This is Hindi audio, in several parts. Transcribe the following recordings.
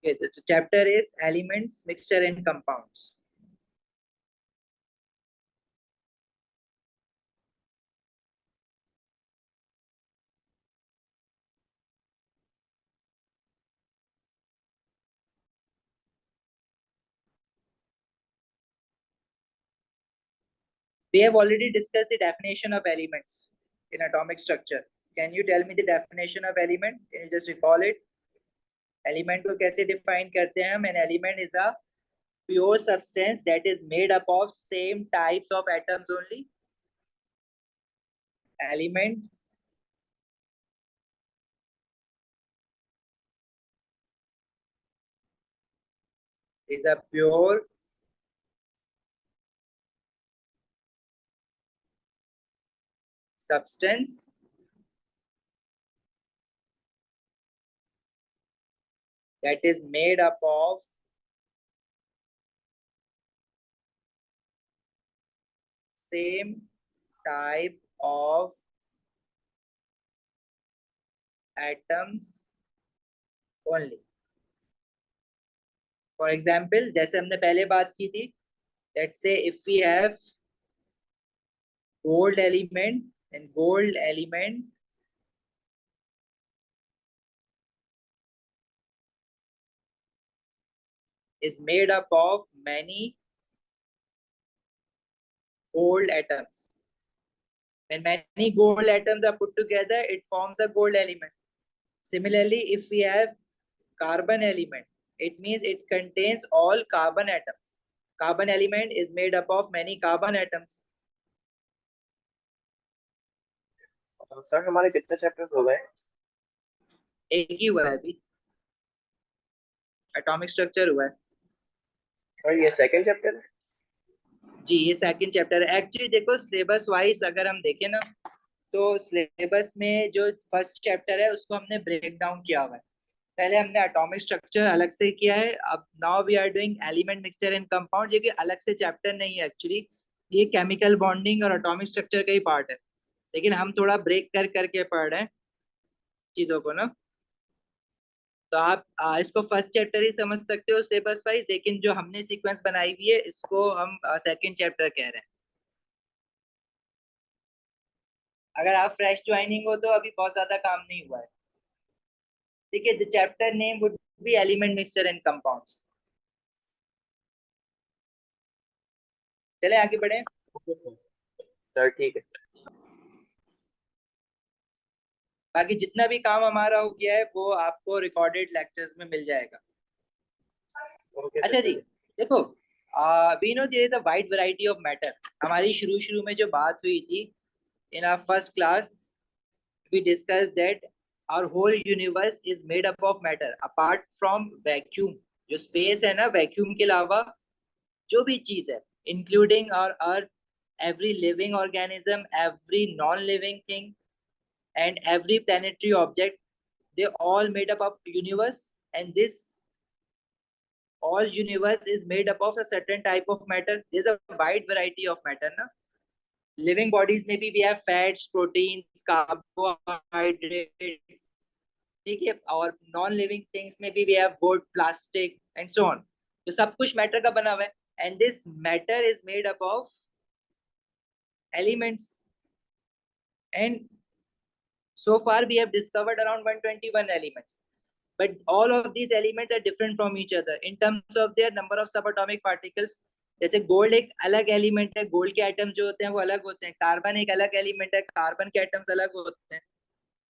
Okay, the chapter is elements, mixture and compounds. We have already discussed the definition of elements in atomic structure. Can you tell me the definition of element? Can you just recall it? Element को कैसे define करते हैं हम? An element is a pure substance that is made up of same types of atoms only. Element is a pure substance that is made up of same type of atoms only. For example, जैसे हमने पहले बात की थी, let's say if we have gold element, and gold element is made up of many gold atoms. When many gold atoms are put together, it forms a gold element. Similarly, if we have carbon element, it means it contains all carbon atoms. Carbon element is made up of many carbon atoms. Sir हमारे कितने चैप्टर्स हो गए? एक ही हुआ है अभी, एटॉमिक स्ट्रक्चर हुआ है। सर ये सेकंड चैप्टर है? जी ये सेकंड चैप्टर है। एक्चुअली देखो सिलेबस वाइज अगर हम देखें ना, तो सिलेबस में जो फर्स्ट चैप्टर है उसको हमने ब्रेक डाउन किया हुआ है। पहले हमने एटॉमिक स्ट्रक्चर अलग से किया है, अब now we are doing element mixture and compound, ये कि अलग से चैप्टर नहीं है एक्चुअली, ये केमिकल बॉन्डिंग और एटॉमिक स्ट्रक्चर का ही पार्ट है, लेकिन हम थोड़ा ब्रेक कर करके पढ़ रहे हैं चीजों को ना। तो आप इसको फर्स्ट चैप्टर ही समझ सकते हो सिलेबस वाइज, लेकिन जो हमने सीक्वेंस बनाई हुई है इसको हम सेकंड चैप्टर कह रहे हैं। अगर आप फ्रेश ज्वाइनिंग हो तो अभी बहुत ज्यादा काम नहीं हुआ है। ठीक है, the chapter name would be element mixture and compounds. चले आगे बढ़े। सर ठीक है। बाकी जितना भी काम हमारा हो गया है वो आपको रिकॉर्डेड लेक्चर्स में मिल जाएगा। अच्छा जी, देखो we know there is a wide variety of matter. हमारी शुरू में जो बात हुई थी in our first class, we discuss that our whole universe is made up of matter apart from vacuum. जो स्पेस है ना, वैक्यूम के अलावा जो भी चीज है, including our earth, every living organism, every non-living thing, and every planetary object, they all made up of universe, and this all universe is made up of a certain type of matter. There's a wide variety of matter na? Living bodies maybe we have fats, proteins, carbohydrates, ठीक है, और नॉन लिविंग थिंग्स में भी we have wood, plastic and so on. तो सब कुछ मैटर का बना हुआ है, and this matter is made up of elements, and so far we have discovered around 121 elements, but all of these elements are different from each other in terms of their number of subatomic particles. जैसे गोल्ड एक अलग एलिमेंट है, गोल्ड के एटम्स जो होते हैं वो अलग होते हैं। कार्बन एक अलग एलिमेंट है, कार्बन के एटम्स अलग होते हैं,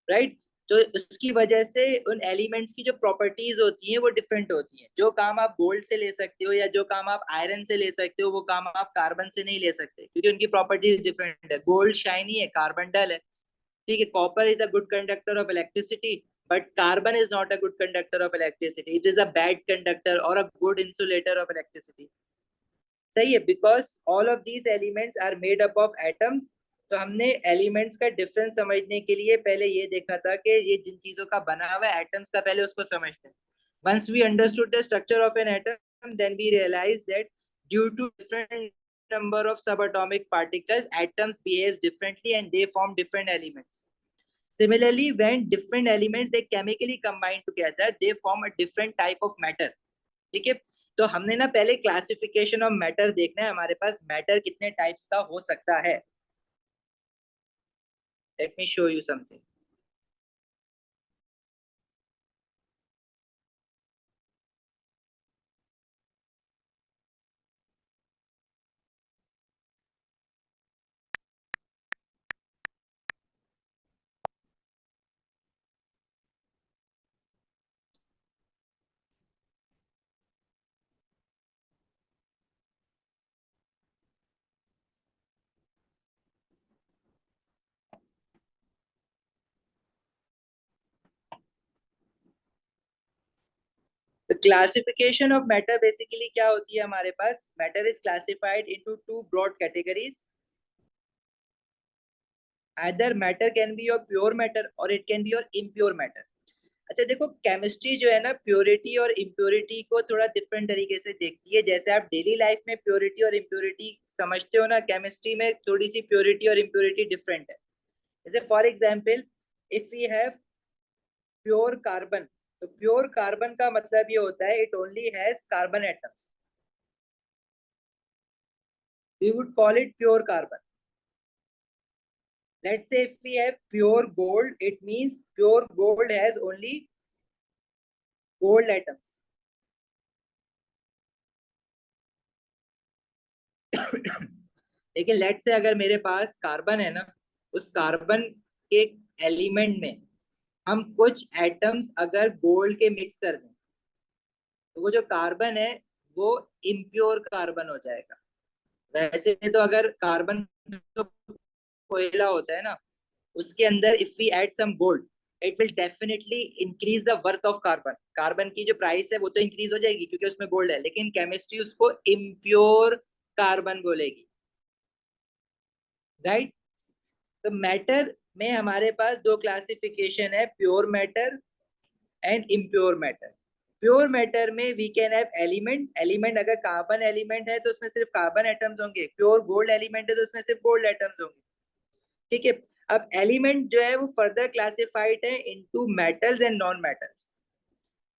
राइट? तो उसकी वजह से उन एलिमेंट्स की जो प्रॉपर्टीज होती हैं वो डिफरेंट होती हैं। जो काम आप गोल्ड से ले सकते हो या जो काम आप आयरन से ले सकते हो, वो काम आप कार्बन से नहीं ले सकते, क्योंकि उनकी प्रॉपर्टीज डिफरेंट है। गोल्ड शाइनी है, कार्बन डल है, ठीक है। Copper is a good conductor of electricity, but carbon is not a good conductor of electricity, it is a bad conductor और a good insulator of electricity. सही है, because all of these elements are made up of atoms. तो हमने एलिमेंट्स का डिफरेंस समझने के लिए पहले ये देखा था कि ये जिन चीजों का बना हुआ है एटम्स का, पहले उसको समझते हैं। Once we understood the structure of an atom, then we realise that due to different number of subatomic particles, atoms behave differently and they form different elements. Similarly, when different elements they chemically combine together, they form a different type of matter. ठीक है, तो हमने ना पहले क्लासिफिकेशन ऑफ मैटर देखना है, हमारे पास मैटर कितने टाइप्स का हो सकता है. Let me show you something. The classification of matter basically क्या होती है हमारे पास. Matter is classified into two broad categories. Either matter can be your pure matter or it can be your impure matter. अच्छा देखो, केमिस्ट्री जो है ना प्योरिटी और इम्प्योरिटी को थोड़ा डिफरेंट तरीके से देखती है. जैसे आप डेली लाइफ में प्योरिटी और इम्प्योरिटी समझते हो ना, केमिस्ट्री में थोड़ी सी प्योरिटी और इम्प्योरिटी डिफरेंट है. जैसे for example, if we have pure carbon, तो प्योर कार्बन का मतलब ये होता है it only has carbon atoms. We would call it pure carbon. Let's say if we have pure gold, it means pure gold has only gold atoms. लेकिन लेट से अगर मेरे पास कार्बन है ना, उस कार्बन के एलिमेंट में हम कुछ एटम्स अगर गोल्ड के मिक्स कर दें, तो वो जो कार्बन है वो इम्प्योर कार्बन हो जाएगा. वैसे तो अगर कार्बन तो कोयला होता है ना, उसके अंदर if we add some gold, it will definitely increase the worth of carbon. Carbon की जो प्राइस है वो तो इंक्रीज हो जाएगी क्योंकि उसमें गोल्ड है, लेकिन केमिस्ट्री उसको इम्प्योर कार्बन बोलेगी. राइट. तो मैटर में हमारे पास दो क्लासिफिकेशन है, pure matter and impure matter. Pure matter में we can have element. Element अगर कार्बन एलिमेंट है तो उसमें सिर्फ कार्बन एटम्स होंगे. प्योर गोल्ड एलिमेंट है तो उसमें सिर्फ गोल्ड एटम्स होंगे. ठीक है. अब एलिमेंट जो है वो फर्दर क्लासिफाइड है into metals and non metals.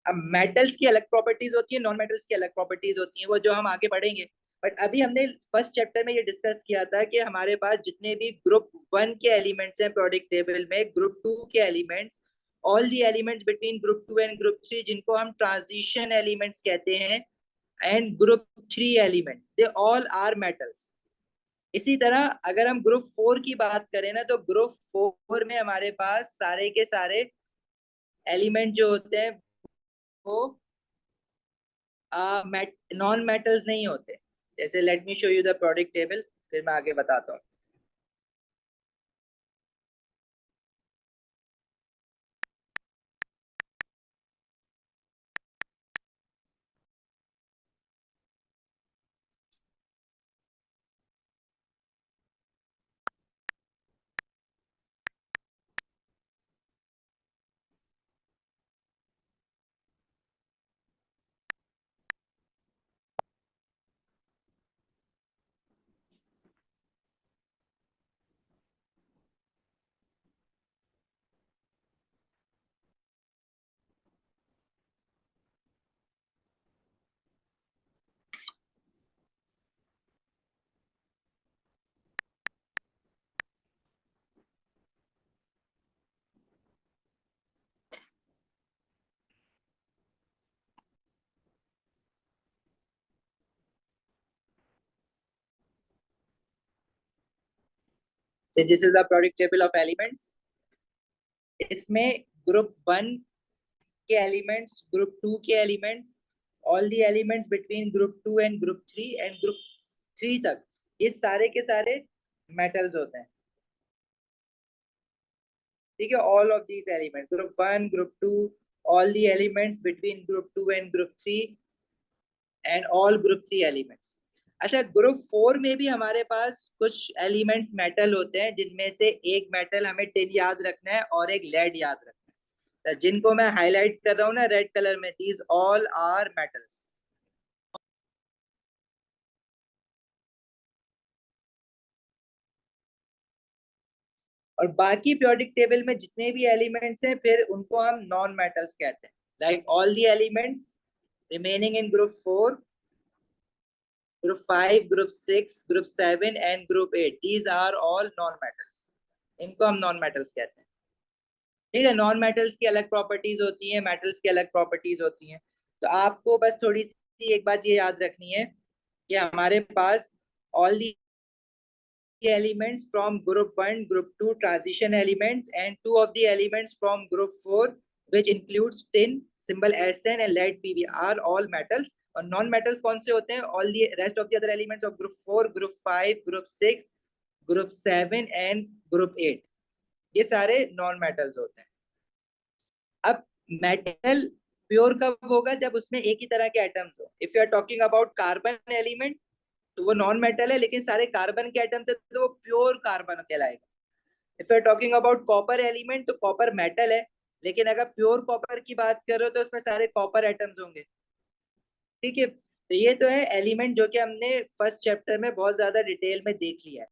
अब मेटल्स की अलग प्रॉपर्टीज होती है, नॉन मेटल्स की अलग प्रॉपर्टीज होती है, वो जो हम आगे पढ़ेंगे. बट अभी हमने फर्स्ट चैप्टर में ये डिस्कस किया था कि हमारे पास जितने भी ग्रुप 1 के एलिमेंट्स हैं प्रोडक्ट टेबल में, ग्रुप 2 के elements, all the elements between group 2 and group 3 जिनको हम ट्रांजिशन एलिमेंट्स कहते हैं, and group 3 elements, they all are metals. इसी तरह अगर हम ग्रुप 4 की बात करें ना, तो ग्रुप 4 में हमारे पास सारे के सारे एलिमेंट जो होते हैं वो नॉन मेटल्स नहीं होते. जैसे let me show you the product table, फिर मैं आगे बताता हूँ. This is a product table of elements. इसमें ग्रुप 1 के एलिमेंट्स, ग्रुप 2 के elements, all the elements between group 2 and group 3 and group 3 तक, ये सारे के सारे मेटल्स होते हैं. ठीक है. All of these elements, group 1, group 2, all the elements between group 2 and group 3 and all group 3 elements. अच्छा, ग्रुप 4 में भी हमारे पास कुछ एलिमेंट्स मेटल होते हैं, जिनमें से एक मेटल हमें टिन याद रखना है और एक लेड याद रखना है. तो जिनको मैं हाईलाइट कर रहा हूँ ना रेड कलर में, दीज ऑल आर मेटल्स. और बाकी periodic टेबल में जितने भी एलिमेंट्स हैं फिर उनको हम नॉन मेटल्स कहते हैं, like all the elements remaining in group 4, group 5, group 6, group 7 and group 8, these are all non metals, इनको हम नॉन मेटल्स कहते हैं। ठीक है, नॉन मेटल्स की अलग प्रॉपर्टीज होती हैं, मेटल्स की अलग प्रॉपर्टीज होती हैं। तो आपको बस थोड़ी सी एक बात ये याद रखनी है कि हमारे पास all the elements from group 1, group 2 transition elements and 2 of the elements from group 4 which includes tin, symbol Sn and lead Pb are all metals। और non metals कौन से होते हैं? all the rest of the other elements of group 4, group 5, group 6, group 7 and group 8, ये सारे non metals होते हैं। अब मेटल प्योर कब होगा? जब उसमें एक ही तरह के एटम्स हो। If you are talking about carbon element तो वो नॉन मेटल है, लेकिन सारे कार्बन के एटम्स है तो वो प्योर कार्बन कहलाएगा। If you are talking about copper element तो कॉपर मेटल है, लेकिन अगर प्योर कॉपर की बात कर रहे हो तो उसमें सारे कॉपर एटम्स होंगे। ठीक है, तो ये तो है एलिमेंट जो कि हमने फर्स्ट चैप्टर में बहुत ज्यादा डिटेल में देख लिया है।